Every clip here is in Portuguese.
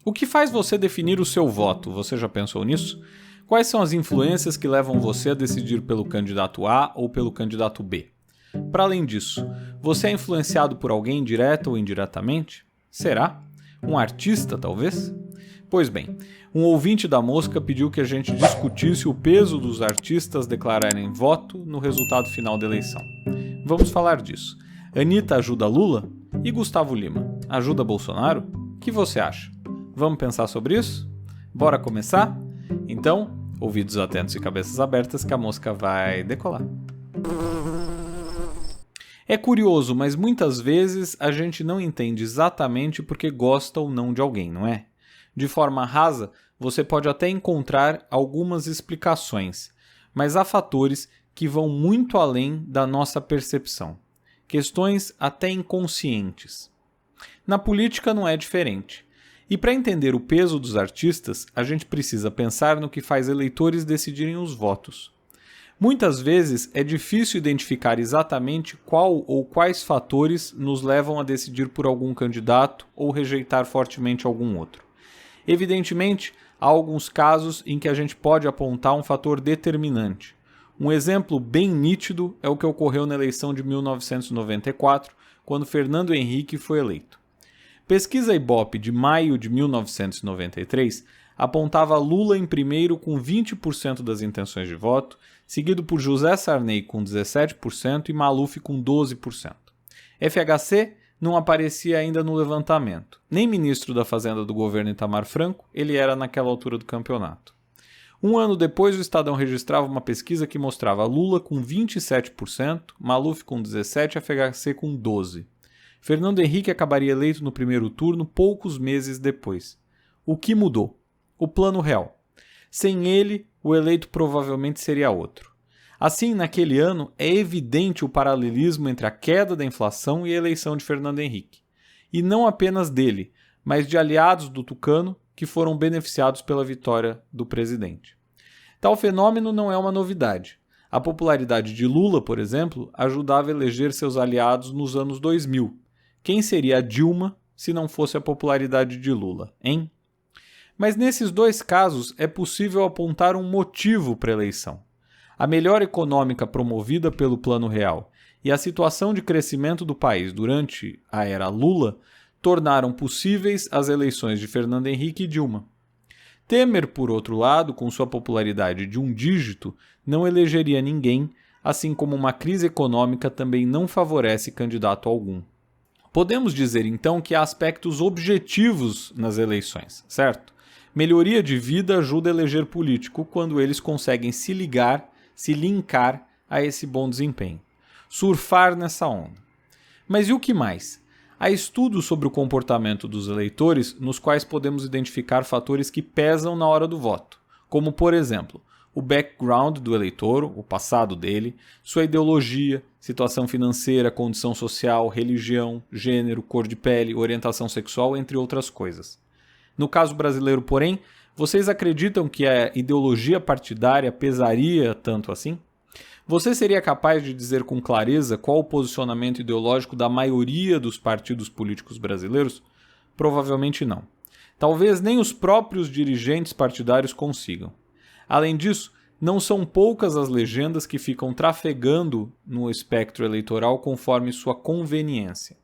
O que faz você definir o seu voto? Você já pensou nisso? Quais são as influências que levam você a decidir pelo candidato A ou pelo candidato B? Para além disso, você é influenciado por alguém direta ou indiretamente? Será? Um artista, talvez? Pois bem, um ouvinte da Mosca pediu que a gente discutisse o peso dos artistas declararem voto no resultado final da eleição. Vamos falar disso. Anitta ajuda Lula? E Gustavo Lima? Ajuda Bolsonaro? O que você acha? Vamos pensar sobre isso? Bora começar? Então, ouvidos atentos e cabeças abertas que a Mosca vai decolar. É curioso, mas muitas vezes a gente não entende exatamente porque gosta ou não de alguém, não é? De forma rasa, você pode até encontrar algumas explicações, mas há fatores que vão muito além da nossa percepção. Questões até inconscientes. Na política não é diferente. E para entender o peso dos artistas, a gente precisa pensar no que faz eleitores decidirem os votos. Muitas vezes é difícil identificar exatamente qual ou quais fatores nos levam a decidir por algum candidato ou rejeitar fortemente algum outro. Evidentemente, há alguns casos em que a gente pode apontar um fator determinante. Um exemplo bem nítido é o que ocorreu na eleição de 1994, quando Fernando Henrique foi eleito. Pesquisa Ibope de maio de 1993 apontava Lula em primeiro com 20% das intenções de voto, seguido por José Sarney com 17% e Maluf com 12%. FHC não aparecia ainda no levantamento. Nem ministro da Fazenda do governo Itamar Franco, ele era naquela altura do campeonato. Um ano depois, o Estadão registrava uma pesquisa que mostrava Lula com 27%, Maluf com 17% e FHC com 12%. Fernando Henrique acabaria eleito no primeiro turno poucos meses depois. O que mudou? O plano real. Sem ele, o eleito provavelmente seria outro. Assim, naquele ano, é evidente o paralelismo entre a queda da inflação e a eleição de Fernando Henrique. E não apenas dele, mas de aliados do Tucano que foram beneficiados pela vitória do presidente. Tal fenômeno não é uma novidade. A popularidade de Lula, por exemplo, ajudava a eleger seus aliados nos anos 2000. Quem seria a Dilma se não fosse a popularidade de Lula, hein? Mas nesses dois casos é possível apontar um motivo para a eleição. A melhora econômica promovida pelo Plano Real e a situação de crescimento do país durante a era Lula tornaram possíveis as eleições de Fernando Henrique e Dilma. Temer, por outro lado, com sua popularidade de um dígito, não elegeria ninguém, assim como uma crise econômica também não favorece candidato algum. Podemos dizer então que há aspectos objetivos nas eleições, certo? Melhoria de vida ajuda a eleger político quando eles conseguem se linkar a esse bom desempenho. Surfar nessa onda. Mas e o que mais? Há estudos sobre o comportamento dos eleitores nos quais podemos identificar fatores que pesam na hora do voto, como, por exemplo, o background do eleitor, o passado dele, sua ideologia, situação financeira, condição social, religião, gênero, cor de pele, orientação sexual, entre outras coisas. No caso brasileiro, porém, vocês acreditam que a ideologia partidária pesaria tanto assim? Você seria capaz de dizer com clareza qual o posicionamento ideológico da maioria dos partidos políticos brasileiros? Provavelmente não. Talvez nem os próprios dirigentes partidários consigam. Além disso, não são poucas as legendas que ficam trafegando no espectro eleitoral conforme sua conveniência.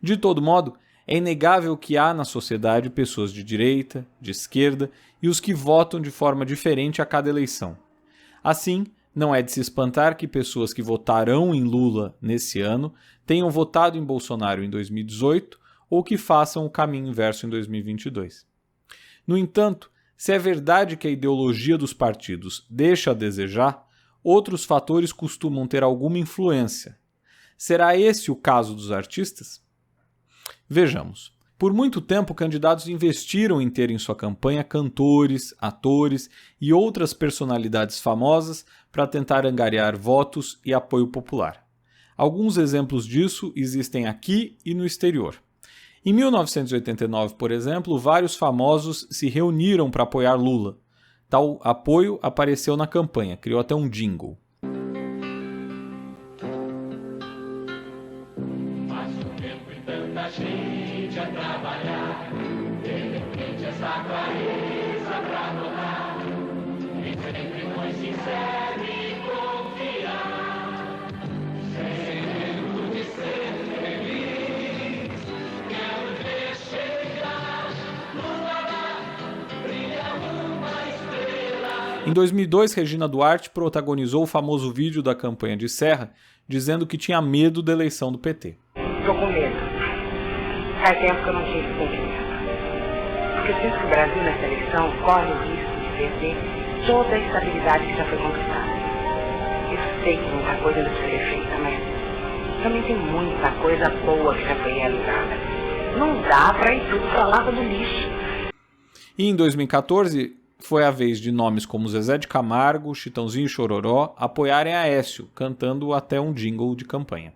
De todo modo, é inegável que há na sociedade pessoas de direita, de esquerda e os que votam de forma diferente a cada eleição. Assim, não é de se espantar que pessoas que votarão em Lula nesse ano tenham votado em Bolsonaro em 2018 ou que façam o caminho inverso em 2022. No entanto, se é verdade que a ideologia dos partidos deixa a desejar, outros fatores costumam ter alguma influência. Será esse o caso dos artistas? Vejamos. Por muito tempo, candidatos investiram em ter em sua campanha cantores, atores e outras personalidades famosas para tentar angariar votos e apoio popular. Alguns exemplos disso existem aqui e no exterior. Em 1989, por exemplo, vários famosos se reuniram para apoiar Lula. Tal apoio apareceu na campanha, criou até um jingle. Gente a trabalhar, de repente Em 2002, Regina Duarte protagonizou o famoso vídeo da campanha de Serra, dizendo que tinha medo da eleição do PT. Estou com medo. Faz tempo que eu não tinha esse sentimento. Porque eu sinto que o Brasil, nessa eleição, corre o risco de perder toda a estabilidade que já foi conquistada. Eu sei que muita coisa não foi feita, mas também tem muita coisa boa que já foi realizada. Não dá para ir tudo para lata do lixo. E em 2014, foi a vez de nomes como Zezé de Camargo, Chitãozinho e Chororó apoiarem Aécio, cantando até um jingle de campanha.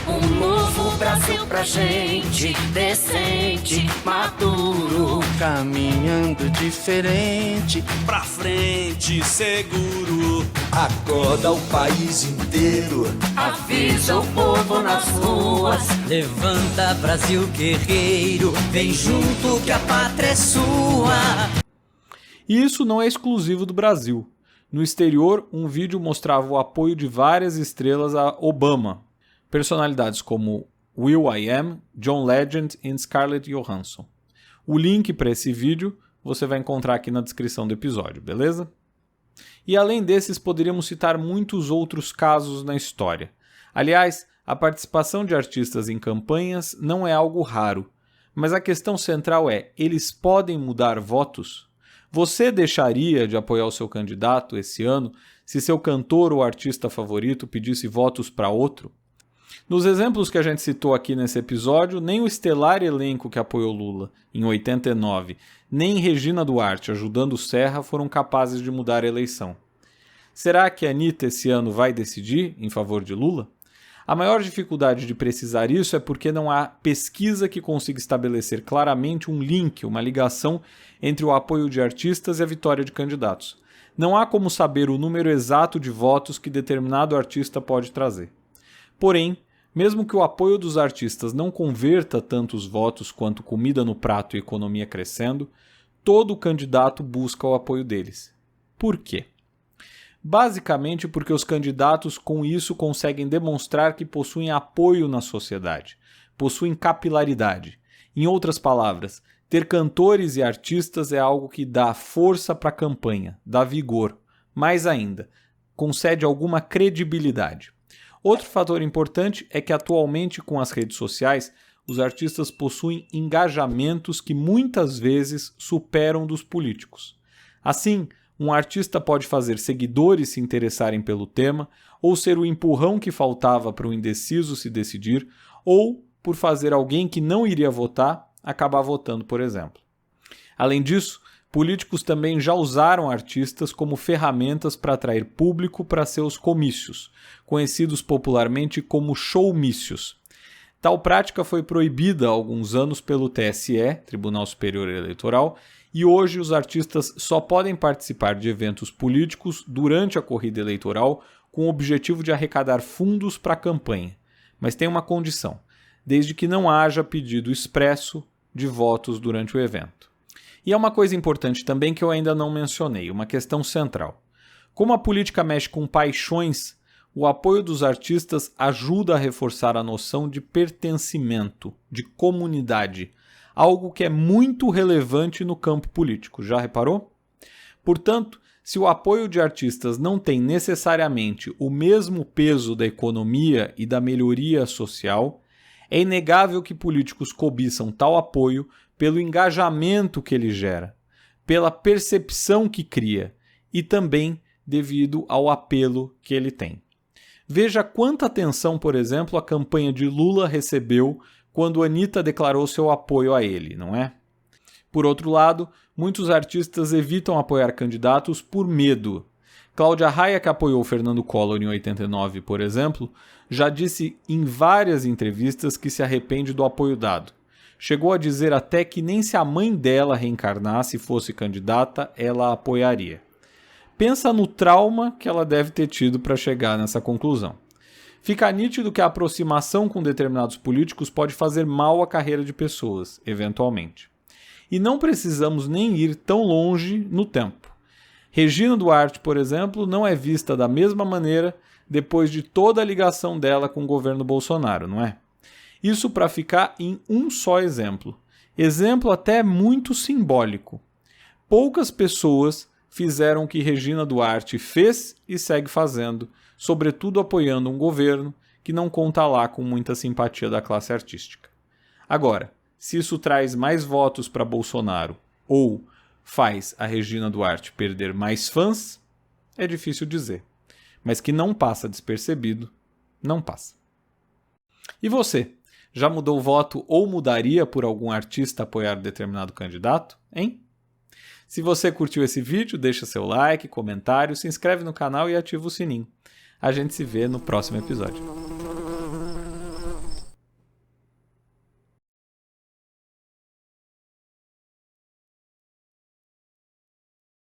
Um novo Brasil pra gente, decente, maduro, caminhando diferente, pra frente, seguro. Acorda o país inteiro, avisa o povo nas ruas, levanta Brasil guerreiro, vem junto que a pátria é sua. E isso não é exclusivo do Brasil. No exterior, um vídeo mostrava o apoio de várias estrelas a Obama, personalidades como will.i.am, John Legend e Scarlett Johansson. O link para esse vídeo você vai encontrar aqui na descrição do episódio, beleza? E além desses, poderíamos citar muitos outros casos na história. Aliás, a participação de artistas em campanhas não é algo raro, mas a questão central é: eles podem mudar votos? Você deixaria de apoiar o seu candidato esse ano se seu cantor ou artista favorito pedisse votos para outro? Nos exemplos que a gente citou aqui nesse episódio, nem o estelar elenco que apoiou Lula em 89, nem Regina Duarte ajudando Serra foram capazes de mudar a eleição. Será que a Anitta esse ano vai decidir em favor de Lula? A maior dificuldade de precisar isso é porque não há pesquisa que consiga estabelecer claramente um link, uma ligação entre o apoio de artistas e a vitória de candidatos. Não há como saber o número exato de votos que determinado artista pode trazer. Porém, mesmo que o apoio dos artistas não converta tantos votos quanto comida no prato e economia crescendo, todo candidato busca o apoio deles. Por quê? Basicamente porque os candidatos com isso conseguem demonstrar que possuem apoio na sociedade, possuem capilaridade. Em outras palavras, ter cantores e artistas é algo que dá força para a campanha, dá vigor, mais ainda, concede alguma credibilidade. Outro fator importante é que atualmente com as redes sociais, os artistas possuem engajamentos que muitas vezes superam dos políticos. Assim, um artista pode fazer seguidores se interessarem pelo tema, ou ser o empurrão que faltava para o indeciso se decidir, ou por fazer alguém que não iria votar acabar votando, por exemplo. Além disso, políticos também já usaram artistas como ferramentas para atrair público para seus comícios, conhecidos popularmente como showmícios. Tal prática foi proibida há alguns anos pelo TSE, Tribunal Superior Eleitoral, e hoje os artistas só podem participar de eventos políticos durante a corrida eleitoral com o objetivo de arrecadar fundos para a campanha. Mas tem uma condição, desde que não haja pedido expresso de votos durante o evento. E é uma coisa importante também que eu ainda não mencionei, uma questão central. Como a política mexe com paixões, o apoio dos artistas ajuda a reforçar a noção de pertencimento, de comunidade, algo que é muito relevante no campo político, já reparou? Portanto, se o apoio de artistas não tem necessariamente o mesmo peso da economia e da melhoria social, é inegável que políticos cobiçam tal apoio pelo engajamento que ele gera, pela percepção que cria e também devido ao apelo que ele tem. Veja quanta atenção, por exemplo, a campanha de Lula recebeu quando Anitta declarou seu apoio a ele, não é? Por outro lado, muitos artistas evitam apoiar candidatos por medo. Cláudia Raia, que apoiou Fernando Collor em 89, por exemplo, já disse em várias entrevistas que se arrepende do apoio dado. Chegou a dizer até que nem se a mãe dela reencarnasse e fosse candidata, ela a apoiaria. Pensa no trauma que ela deve ter tido para chegar nessa conclusão. Fica nítido que a aproximação com determinados políticos pode fazer mal à carreira de pessoas, eventualmente. E não precisamos nem ir tão longe no tempo. Regina Duarte, por exemplo, não é vista da mesma maneira depois de toda a ligação dela com o governo Bolsonaro, não é? Isso para ficar em um só exemplo. Exemplo até muito simbólico. Poucas pessoas fizeram o que Regina Duarte fez e segue fazendo, sobretudo apoiando um governo que não conta lá com muita simpatia da classe artística. Agora, se isso traz mais votos para Bolsonaro ou faz a Regina Duarte perder mais fãs, é difícil dizer. Mas que não passa despercebido, não passa. E você? Já mudou o voto ou mudaria por algum artista apoiar determinado candidato, hein? Se você curtiu esse vídeo, deixa seu like, comentário, se inscreve no canal e ativa o sininho. A gente se vê no próximo episódio.